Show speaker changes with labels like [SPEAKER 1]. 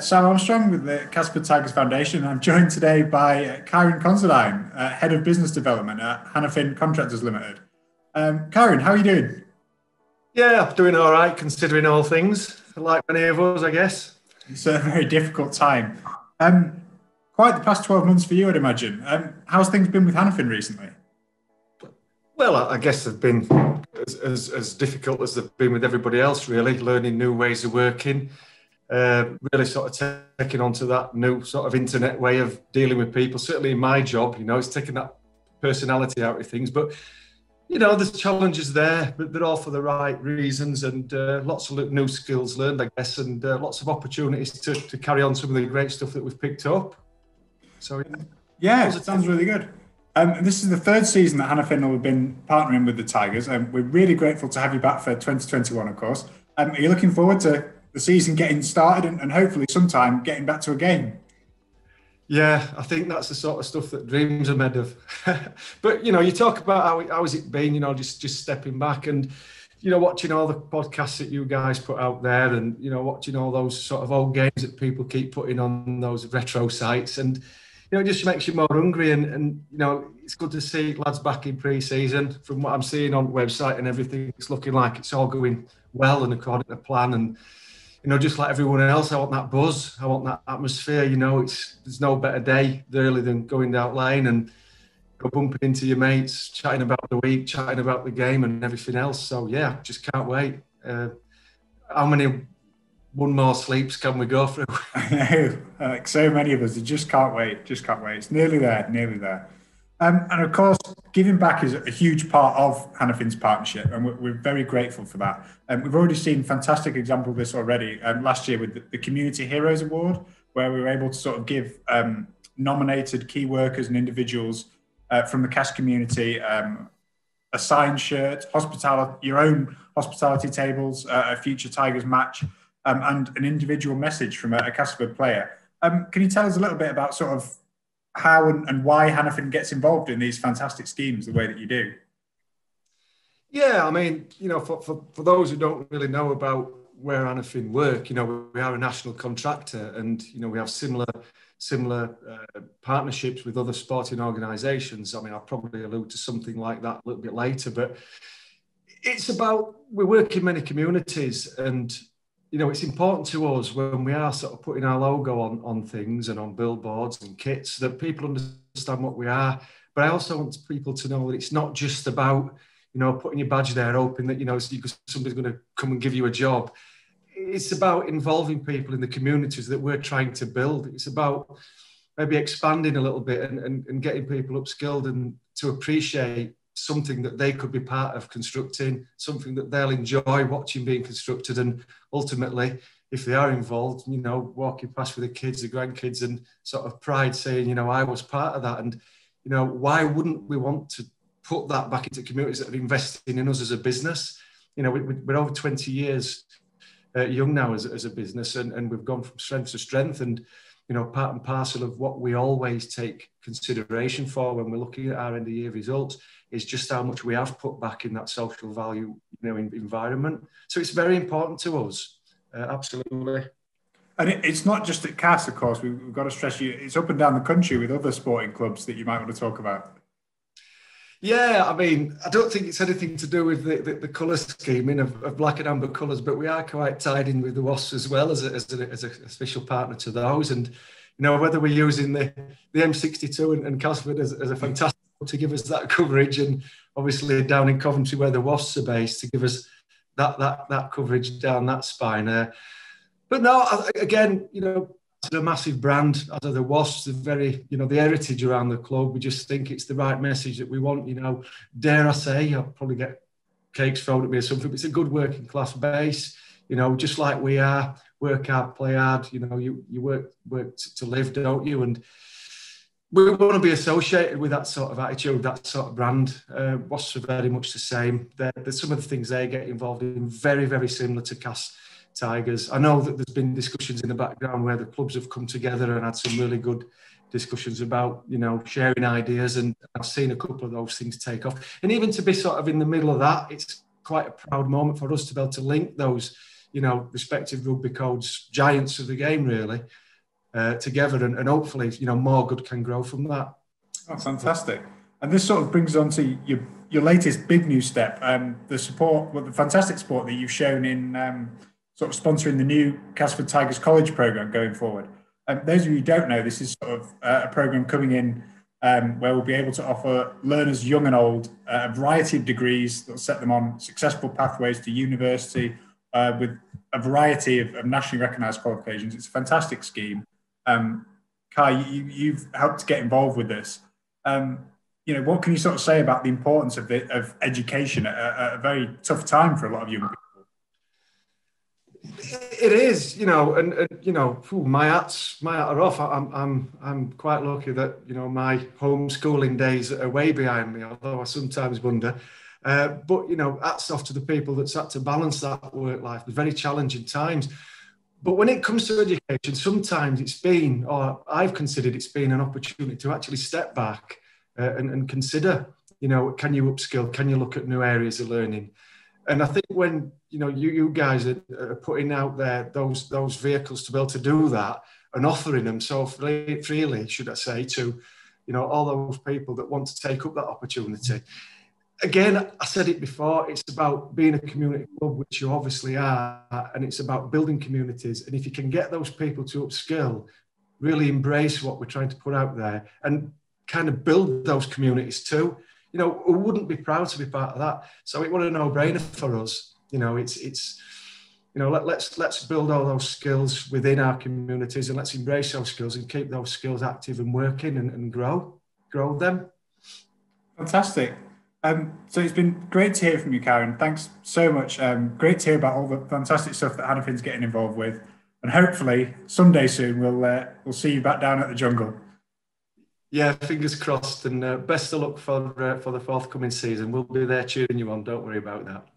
[SPEAKER 1] Sam Armstrong with the Castleford Tigers Foundation. I'm joined today by Ciaran Considine, Head of Business Development at Hannafin Contractors Limited. Ciaran, how are you doing?
[SPEAKER 2] Yeah, doing all right, considering all things, like many of us, I guess.
[SPEAKER 1] It's a very difficult time. Quite the past 12 months for you, I'd imagine. How's things been with Hannafin recently?
[SPEAKER 2] Well, I guess they've been as difficult as they've been with everybody else, really, learning new ways of working, really sort of taking on to that new sort of internet way of dealing with people. Certainly in my job, it's taking that personality out of things. But, there's challenges there, but they're all for the right reasons, and lots of new skills learned, I guess, and lots of opportunities to carry on some of the great stuff that we've picked up. So,
[SPEAKER 1] yeah, it sounds really good. This is the third season that Hannafin will have been partnering with the Tigers. We're really grateful to have you back for 2021, of course. Are you looking forward to the season getting started and hopefully sometime getting back to a game?
[SPEAKER 2] Yeah, I think that's the sort of stuff that dreams are made of. But, you talk about how's it been, just stepping back and, watching all the podcasts that you guys put out there and, watching all those sort of old games that people keep putting on those retro sites. And, it just makes you more hungry. And it's good to see lads back in pre-season. From what I'm seeing on the website and everything, it's looking like it's all going well and according to plan. And, just like everyone else, I want that buzz. I want that atmosphere. There's no better day really than going down lane and go bumping into your mates, chatting about the week, chatting about the game and everything else. So, yeah, just can't wait. How many one more sleeps can we go through?
[SPEAKER 1] I know, like so many of us, just can't wait. It's nearly there. And of course, giving back is a huge part of Hannafin's partnership, and we're very grateful for that. We've already seen fantastic example of this already last year with the Community Heroes Award, where we were able to sort of give nominated key workers and individuals from the CAS community a signed shirt, your own hospitality tables, a future Tigers match, and an individual message from a Castleford player. Can you tell us a little bit about sort of how and why Hannafin gets involved in these fantastic schemes the way that you do?
[SPEAKER 2] Yeah, I mean, for those who don't really know about where Hannafin work, we are a national contractor, and we have similar partnerships with other sporting organisations. I mean, I'll probably allude to something like that a little bit later, but it's about, we work in many communities, and it's important to us when we are sort of putting our logo on things and on billboards and kits that people understand what we are. But I also want people to know that it's not just about, putting your badge there, hoping that, somebody's going to come and give you a job. It's about involving people in the communities that we're trying to build. It's about maybe expanding a little bit and getting people upskilled and to appreciate something that they could be part of constructing, something that they'll enjoy watching being constructed, and ultimately, if they are involved, walking past with the kids, the grandkids, and sort of pride saying, I was part of that. And, why wouldn't we want to put that back into communities that are investing in us as a business? We're over 20 years young now as a business, and we've gone from strength to strength. And, part and parcel of what we always take consideration for when we're looking at our end of year results is just how much we have put back in that social value, environment. So it's very important to us, absolutely.
[SPEAKER 1] And it's not just at CAS, of course. We've got to stress it's up and down the country with other sporting clubs that you might want to talk about.
[SPEAKER 2] Yeah, I mean, I don't think it's anything to do with the colour scheming of black and amber colours, but we are quite tied in with the Wasps as well as an official partner to those. And, whether we're using the M62 and Castleford as a fantastic to give us that coverage, and obviously down in Coventry where the Wasps are based to give us that coverage down that spine. But no, again, a massive brand as are the Wasps, the very, the heritage around the club. We just think it's the right message that we want. Dare I say, I'll probably get cakes thrown at me or something, but it's a good working class base. Just like we are, work hard, play hard. You work to live, don't you? And we want to be associated with that sort of attitude, that sort of brand. Wasps are very much the same. There's some of the things they get involved in very, very similar to CAS Tigers. I know that there's been discussions in the background where the clubs have come together and had some really good discussions about, sharing ideas, and I've seen a couple of those things take off. And even to be sort of in the middle of that, it's quite a proud moment for us to be able to link those, respective rugby codes, giants of the game, really, together, and hopefully, more good can grow from that.
[SPEAKER 1] Oh, fantastic. And this sort of brings on to your latest big new step, the fantastic support that you've shown in sort of sponsoring the new Castleford Tigers College program going forward. Those of you who don't know, this is sort of a program coming in where we'll be able to offer learners young and old a variety of degrees that will set them on successful pathways to university with a variety of nationally recognised qualifications. It's a fantastic scheme. Kai, you've helped get involved with this. What can you sort of say about the importance of education at a very tough time for a lot of young people?
[SPEAKER 2] It is, my hat are off. I'm quite lucky that my homeschooling days are way behind me, although I sometimes wonder. But hats off to the people that's had to balance that work life with very challenging times. But when it comes to education, sometimes I've considered it's been an opportunity to actually step back and consider, can you upskill? Can you look at new areas of learning? And I think when, you guys are putting out there those vehicles to be able to do that and offering them so freely, should I say, to, all those people that want to take up that opportunity. Again, I said it before, it's about being a community club, which you obviously are, and it's about building communities. And if you can get those people to upskill, really embrace what we're trying to put out there and kind of build those communities too, who wouldn't be proud to be part of that? So it was a no-brainer for us. Let's build all those skills within our communities and let's embrace those skills and keep those skills active and working and grow them.
[SPEAKER 1] Fantastic. So it's been great to hear from you, Ciaran. Thanks so much. Great to hear about all the fantastic stuff that Hannafin's getting involved with. And hopefully someday soon we'll see you back down at the jungle.
[SPEAKER 2] Yeah, fingers crossed, and best of luck for the forthcoming season. We'll be there cheering you on. Don't worry about that.